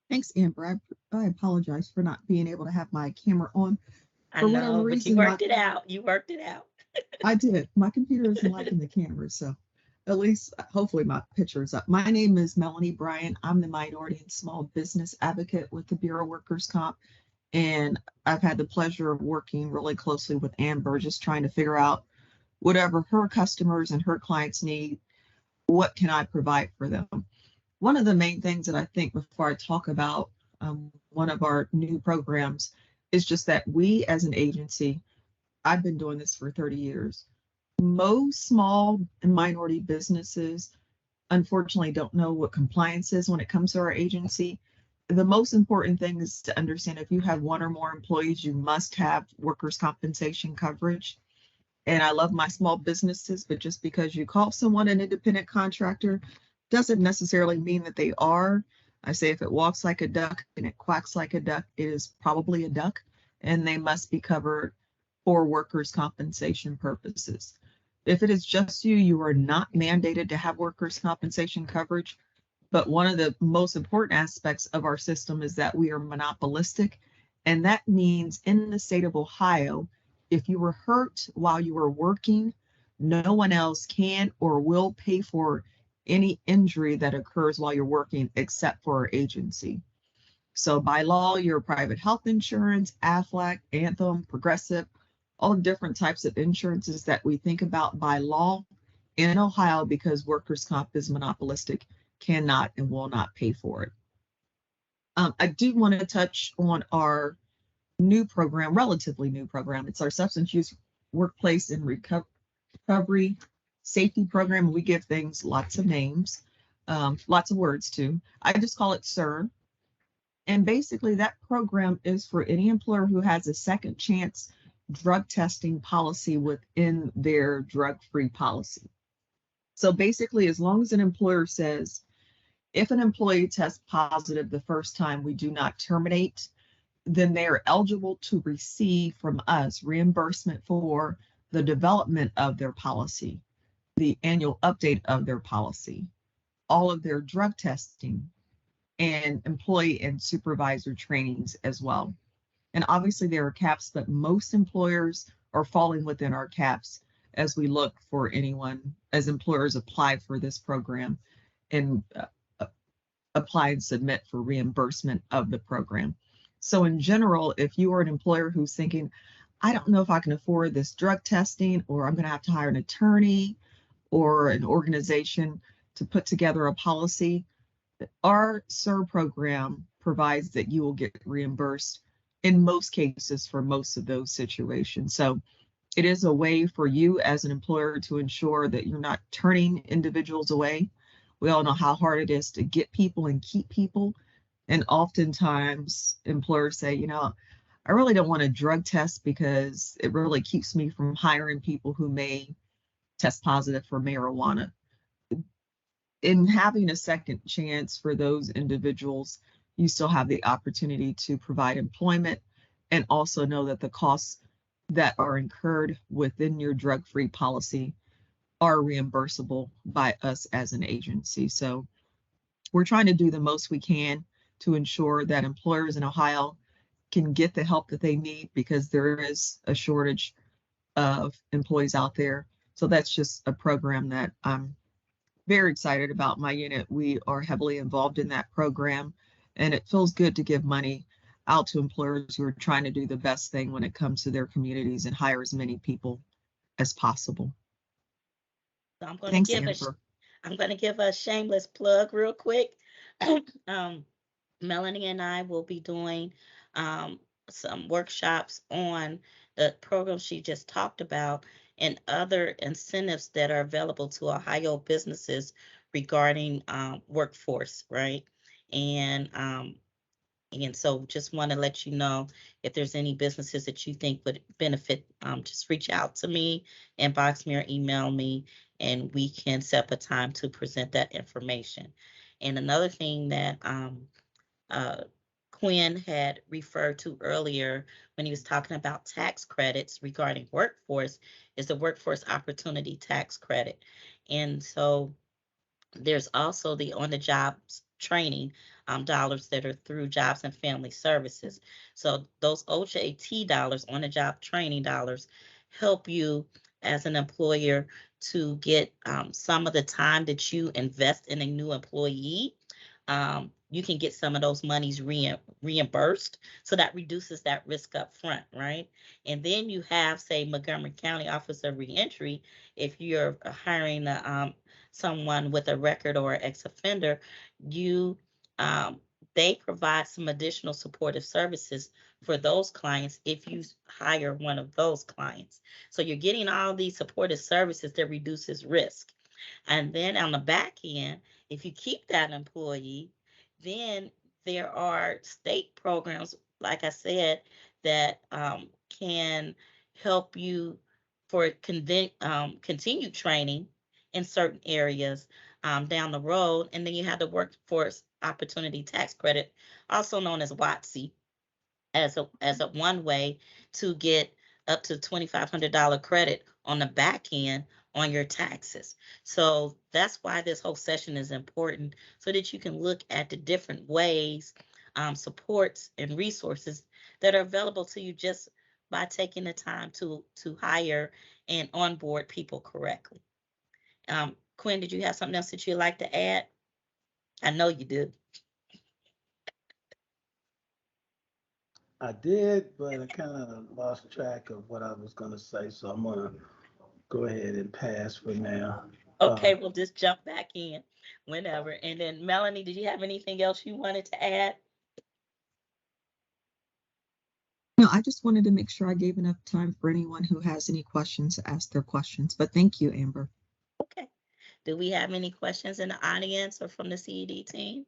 Thanks, Amber. I apologize for not being able to have my camera on. I know, but you worked it out. You worked it out. I did. My computer isn't liking the camera, so at least hopefully my picture is up. My name is Melanie Bryant. I'm the Minority and Small Business Advocate with the Bureau of Workers' Comp, And I've had the pleasure of working really closely with Amber, just trying to figure out whatever her customers and her clients need, what can I provide for them? One of the main things that I think before I talk about one of our new programs is just that we as an agency, I've been doing this for 30 years. Most small and minority businesses, unfortunately, don't know what compliance is when it comes to our agency. The most important thing is to understand if you have one or more employees, you must have workers' compensation coverage. And I love my small businesses, but just because you call someone an independent contractor doesn't necessarily mean that they are. I say if it walks like a duck and it quacks like a duck, it is probably a duck, and they must be covered for workers' compensation purposes. If it is just you, you are not mandated to have workers' compensation coverage. But one of the most important aspects of our system is that we are monopolistic. And that means in the state of Ohio, if you were hurt while you were working, no one else can or will pay for any injury that occurs while you're working except for our agency. So by law, your private health insurance, Aflac, Anthem, Progressive, all different types of insurances that we think about by law in Ohio, because workers' comp is monopolistic, cannot and will not pay for it. I do want to touch on our new program, relatively new program. It's our substance use workplace and recovery safety program. We give things lots of names, lots of words too. I just call it SIR. And basically that program is for any employer who has a second chance drug testing policy within their drug-free policy. So basically, as long as an employer says, if an employee tests positive the first time, we do not terminate, then they are eligible to receive from us reimbursement for the development of their policy, the annual update of their policy, all of their drug testing, and employee and supervisor trainings as well. And obviously there are caps, but most employers are falling within our caps as we look for anyone, as employers apply for this program and apply and submit for reimbursement of the program. So in general, if you are an employer who's thinking, I don't know if I can afford this drug testing, or I'm going to have to hire an attorney or an organization to put together a policy, our SIR program provides that you will get reimbursed in most cases for most of those situations. So it is a way for you as an employer to ensure that you're not turning individuals away. We all know how hard it is to get people and keep people. And oftentimes employers say, you know, I really don't want a drug test because it really keeps me from hiring people who may test positive for marijuana. In having a second chance for those individuals, you still have the opportunity to provide employment and also know that the costs that are incurred within your drug-free policy are reimbursable by us as an agency. So we're trying to do the most we can to ensure that employers in Ohio can get the help that they need, because there is a shortage of employees out there. So that's just a program that I'm very excited about. My unit, we are heavily involved in that program, and it feels good to give money out to employers who are trying to do the best thing when it comes to their communities and hire as many people as possible. So I'm going Thanks, to Amber. I'm going to give a shameless plug real quick. Melanie and I will be doing some workshops on the program she just talked about and other incentives that are available to Ohio businesses regarding workforce, right? And so just want to let you know, if there's any businesses that you think would benefit, just reach out to me, inbox me or email me, and we can set up a time to present that information. And another thing that uh, Quinn had referred to earlier when he was talking about tax credits regarding workforce is the Workforce Opportunity Tax Credit. And so there's also the on-the-job training dollars that are through Jobs and Family Services. So those OJT dollars, on-the-job training dollars, help you as an employer to get some of the time that you invest in a new employee. you can get some of those monies reimbursed. So that reduces that risk up front, right? And then you have, say, Montgomery County Office of Reentry. If you're hiring someone with a record or ex-offender, you they provide some additional supportive services for those clients if you hire one of those clients. So you're getting all these supportive services that reduces risk. And then on the back end, if you keep that employee, then there are state programs, like I said, that can help you for continued training in certain areas down the road. And then you have the Workforce Opportunity Tax Credit, also known as WOTC, as a one way to get up to $2,500 credit on the back end on your taxes. So that's why this whole session is important, so that you can look at the different ways, supports and resources that are available to you just by taking the time to hire and onboard people correctly. Quinn, did you have something else that you'd like to add? I know you do. I did, but I kind of lost track of what I was going to say, so I'm going to go ahead and pass for now. Okay, we'll just jump back in whenever. And then Melanie, did you have anything else you wanted to add? No, I just wanted to make sure I gave enough time for anyone who has any questions to ask their questions. But thank you, Amber. Okay. Do we have any questions in the audience or from the CED team?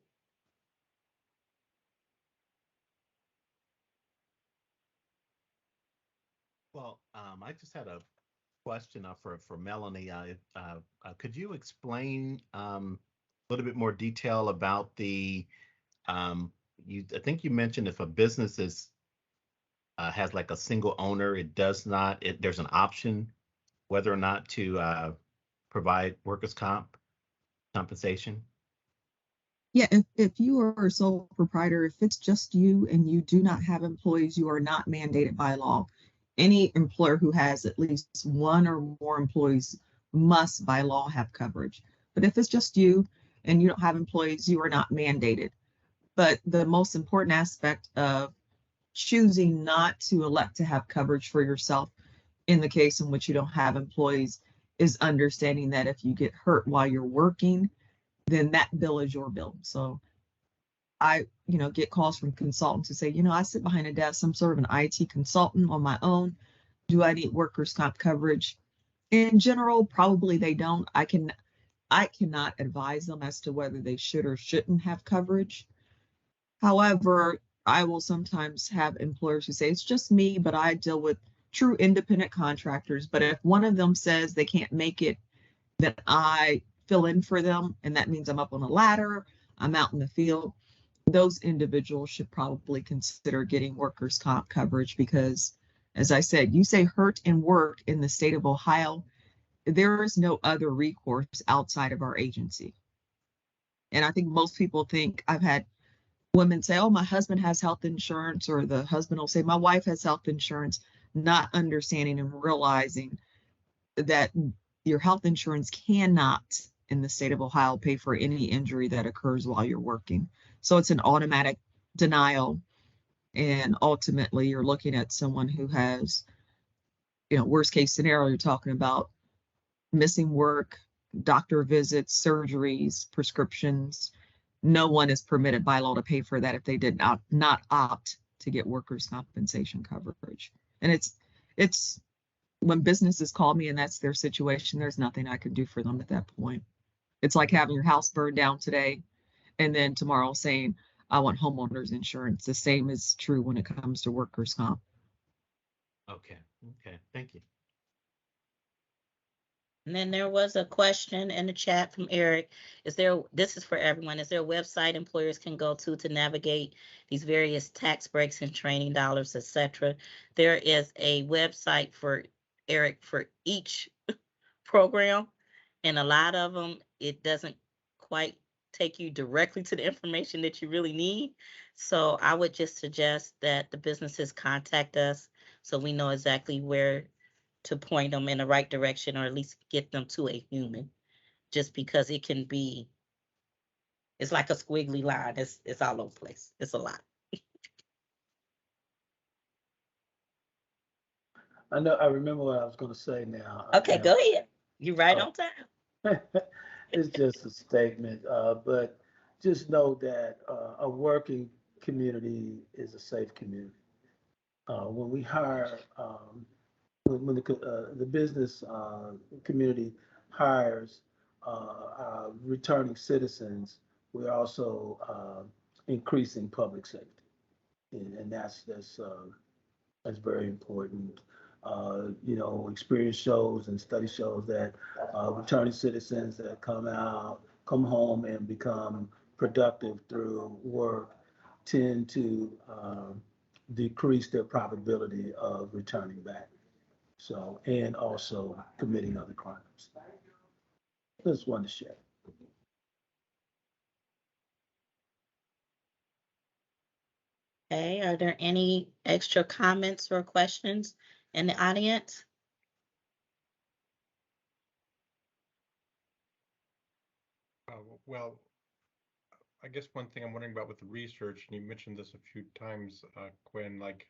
Well, I just had a question for Melanie. Could you explain a little bit more detail about the I think you mentioned if a business is has like a single owner, it does not. There's an option whether or not to provide workers' compensation. Yeah, if you are a sole proprietor, if it's just you and you do not have employees, you are not mandated by law. Any employer who has at least one or more employees must by law have coverage. But if it's just you and you don't have employees, you are not mandated. But the most important aspect of choosing not to elect to have coverage for yourself in the case in which you don't have employees is understanding that if you get hurt while you're working, then that bill is your bill. So I, get calls from consultants who say, I sit behind a desk, I'm sort of an IT consultant on my own. Do I need workers' comp coverage? In general, probably they don't. I cannot advise them as to whether they should or shouldn't have coverage. However, I will sometimes have employers who say, it's just me, but I deal with true independent contractors. But if one of them says they can't make it, then I fill in for them. And that means I'm up on a ladder, I'm out in the field. Those individuals should probably consider getting workers' comp coverage because, as I said, you say hurt and work in the state of Ohio, there is no other recourse outside of our agency. And I think most people think, I've had women say, oh, my husband has health insurance, or the husband will say, my wife has health insurance, not understanding and realizing that your health insurance cannot, in the state of Ohio, pay for any injury that occurs while you're working. So it's an automatic denial. And ultimately, you're looking at someone who has, worst case scenario, you're talking about missing work, doctor visits, surgeries, prescriptions. No one is permitted by law to pay for that if they did not opt to get workers' compensation coverage. And it's when businesses call me and that's their situation, there's nothing I can do for them at that point. It's like having your house burned down today and then tomorrow saying, I want homeowners insurance. The same is true when it comes to workers' comp. Okay, thank you. And then there was a question in the chat from Eric. This is for everyone, is there a website employers can go to navigate these various tax breaks and training dollars, etc.? There is a website for Eric for each program, and a lot of them, it doesn't quite take you directly to the information that you really need. So I would just suggest that the businesses contact us so we know exactly where to point them in the right direction, or at least get them to a human, just because it can be It's like a squiggly line. It's all over the place. It's a lot. I remember what I was going to say now. Okay, go ahead. You're right Oh. on time. It's just a statement, but just know that a working community is a safe community. When we hire, when the business community hires returning citizens, we're also increasing public safety, and that's very important. Experience shows and study shows that returning citizens that come home and become productive through work tend to decrease their probability of returning back. So, and also committing other crimes. Just wanted to share. Okay, are there any extra comments or questions in the audience? Well, I guess one thing I'm wondering about with the research, and you mentioned this a few times, Quinn, like,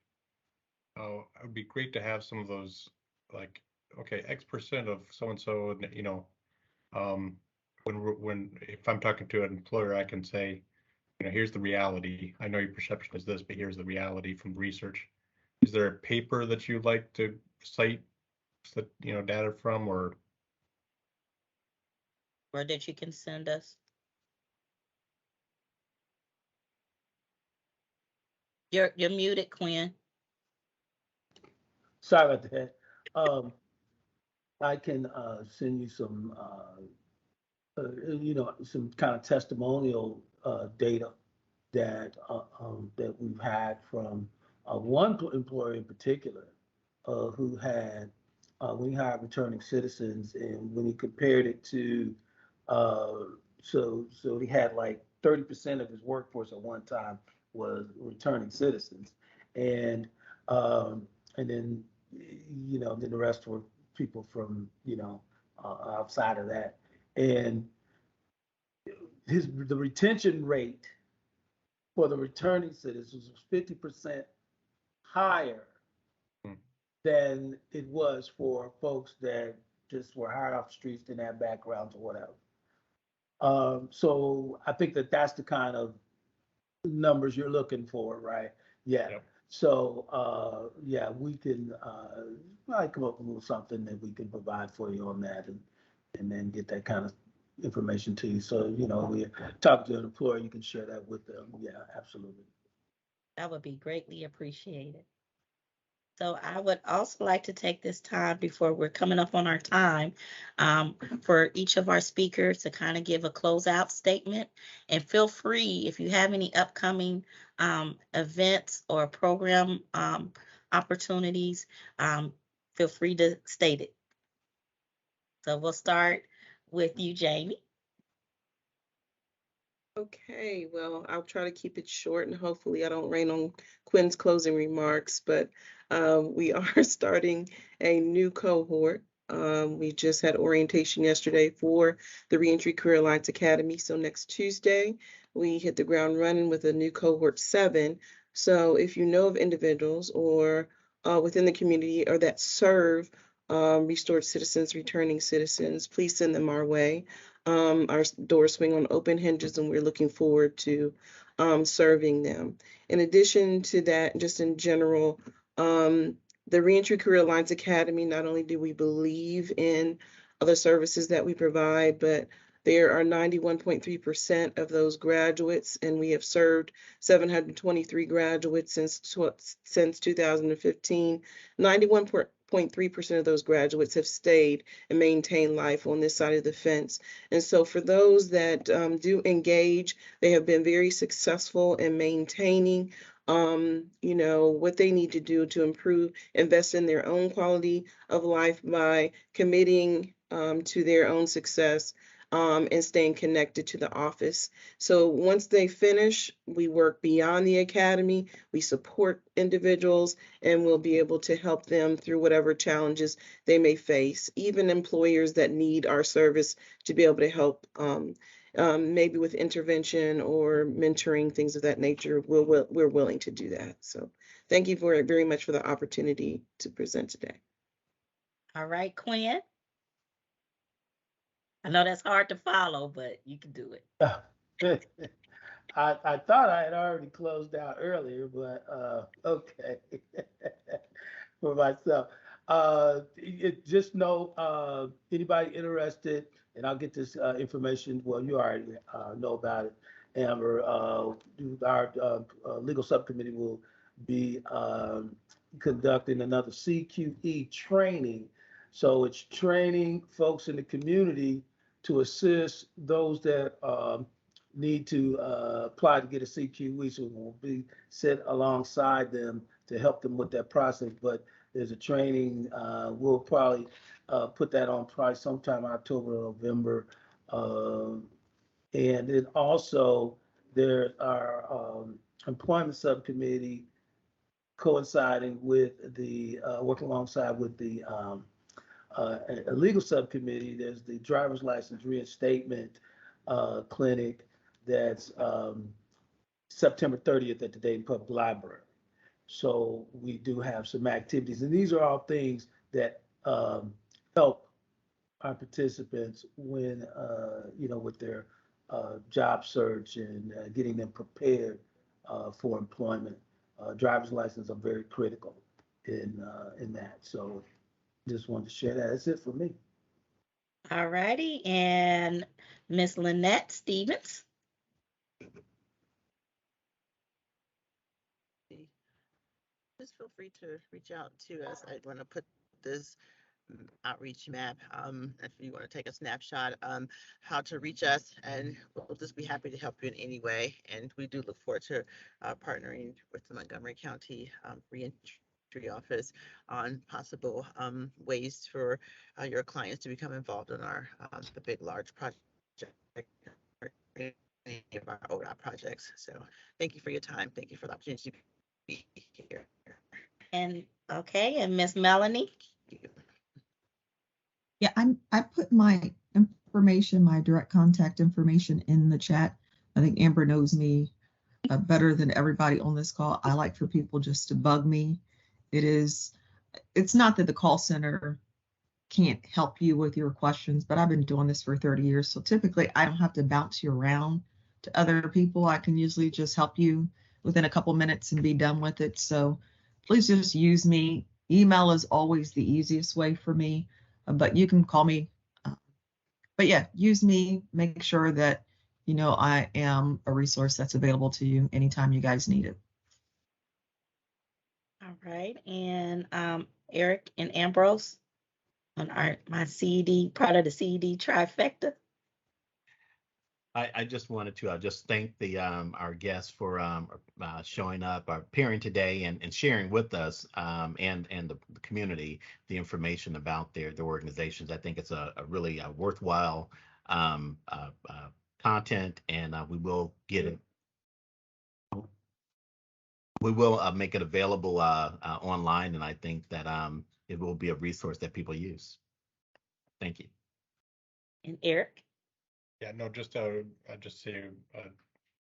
oh, it would be great to have some of those, like, okay, X% of so-and-so, when if I'm talking to an employer, I can say, here's the reality. I know your perception is this, but here's the reality from research. Is there a paper that you'd like to cite that, data from, or That you can send us? You're muted, Quinn. Sorry about that. I can send you some kind of testimonial data that we've had from one employer in particular who had we hired returning citizens, and when he compared it to so he had like 30% of his workforce at one time was returning citizens, and and then then the rest were people from outside of that, and the retention rate for the returning citizens was 50% higher Hmm. than it was for folks that just were hired off the streets, didn't have backgrounds or whatever. So I think that's the kind of numbers you're looking for, right? Yeah. Yep. So yeah, we can probably come up with a little something that we can provide for you on that, and then get that kind of information to you. So we talk to an employer, you can share that with them. Yeah, absolutely. That would be greatly appreciated. So I would also like to take this time before we're coming up on our time for each of our speakers to kind of give a closeout statement. And feel free, if you have any upcoming events or program opportunities, feel free to state it. So we'll start with you, Jamie. Okay, well, I'll try to keep it short and hopefully I don't rain on Quinn's closing remarks, but we are starting a new cohort. We just had orientation yesterday for the Reentry Career Alliance Academy. So next Tuesday, we hit the ground running with a new cohort 7. So if you know of individuals or within the community or that serve restored citizens, returning citizens, please send them our way. Our doors swing on open hinges, and we're looking forward to serving them. In addition to that, just in general, the Reentry Career Alliance Academy, not only do we believe in other services that we provide, but there are 91.3% of those graduates, and we have served 723 graduates since 2015. 91.3% of those graduates have stayed and maintained life on this side of the fence. And so for those that do engage, they have been very successful in maintaining what they need to do to improve, invest in their own quality of life by committing to their own success and staying connected to the office. So once they finish, we work beyond the academy, we support individuals, and we'll be able to help them through whatever challenges they may face, even employers that need our service to be able to help maybe with intervention or mentoring, things of that nature, we're willing to do that. So thank you very much for the opportunity to present today. All right, Quinn. I know that's hard to follow, but you can do it. I thought I had already closed out earlier, but okay. For myself. Just know anybody interested, and I'll get this information. Well, you already know about it. Amber, our legal subcommittee will be conducting another CQE training. So it's training folks in the community to assist those that need to apply to get a CQE. So we'll be set alongside them to help them with that process. But there's a training, we'll probably put that on probably sometime October or November. And then also there are employment subcommittee coinciding with the, working alongside with the a legal subcommittee. There's the driver's license reinstatement clinic that's September 30th at the Dayton Public Library. So we do have some activities, and these are all things that help our participants when, with their job search and getting them prepared for employment. Driver's license are very critical in that. So just wanted to share that. That's it for me. All righty, and Miss Lynette Stevens. Just feel free to reach out to us. I want to put this outreach map, if you want to take a snapshot, how to reach us, and we'll just be happy to help you in any way. And we do look forward to partnering with the Montgomery County Reentry Office on possible ways for your clients to become involved in our the big, large project, any of our ODOT projects. So thank you for your time. Thank you for the opportunity to be here. And okay, and Miss Melanie. Yeah, I put my information, my direct contact information in the chat. I think Amber knows me better than everybody on this call. I like for people just to bug me. It's not that the call center can't help you with your questions, but I've been doing this for 30 years. So typically I don't have to bounce you around to other people. I can usually just help you within a couple minutes and be done with it. So please just use me. Email is always the easiest way for me, but you can call me. But yeah, use me. Make sure that, I am a resource that's available to you anytime you guys need it. All right, and Eric and Ambrose on my CED, part of the CED trifecta. I just wanted to just thank the our guests for showing up, appearing today, and sharing with us and the community the information about their organizations. I think it's a really worthwhile content, and we will get it. We will make it available online, and I think that it will be a resource that people use. Thank you. And Eric. Yeah, no, just say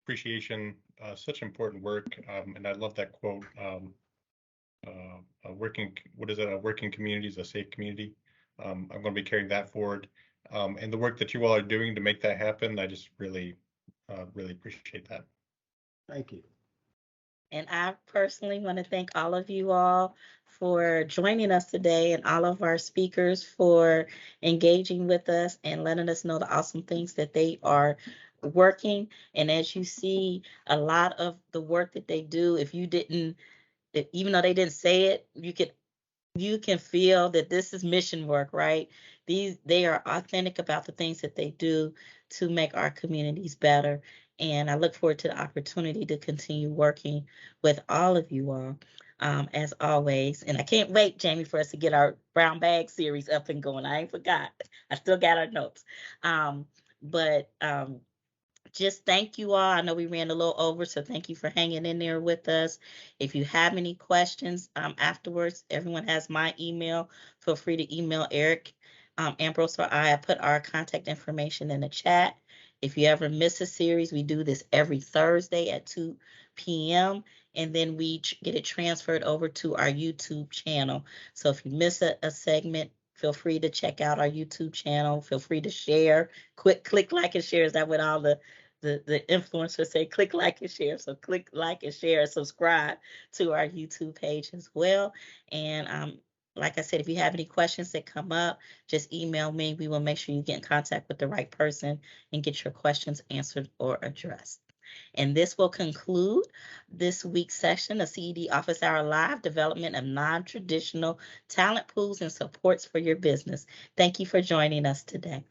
appreciation, such important work, and I love that quote. A working community is a safe community. I'm going to be carrying that forward, and the work that you all are doing to make that happen. I just really appreciate that. Thank you. And I personally want to thank all of you all for joining us today, and all of our speakers for engaging with us and letting us know the awesome things that they are working. And as you see, a lot of the work that they do, even though they didn't say it, you can feel that this is mission work, right? They are authentic about the things that they do to make our communities better. And I look forward to the opportunity to continue working with all of you all, as always. And I can't wait, Jamie, for us to get our brown bag series up and going. I ain't forgot. I still got our notes. But just thank you all. I know we ran a little over, so thank you for hanging in there with us. If you have any questions afterwards, everyone has my email. Feel free to email Eric, Ambrose, or I put our contact information in the chat. If you ever miss a series, we do this every Thursday at 2 p.m. and then we get it transferred over to our YouTube channel. So if you miss a segment, feel free to check out our YouTube channel. Feel free to share. Click like and share. Is that what all the influencers say? Click like and share. So click like and share and subscribe to our YouTube page as well. And like I said, if you have any questions that come up, just email me. We will make sure you get in contact with the right person and get your questions answered or addressed. And this will conclude this week's session of CED Office Hour Live, Development of Non-Traditional Talent Pools and Supports for Your Business. Thank you for joining us today.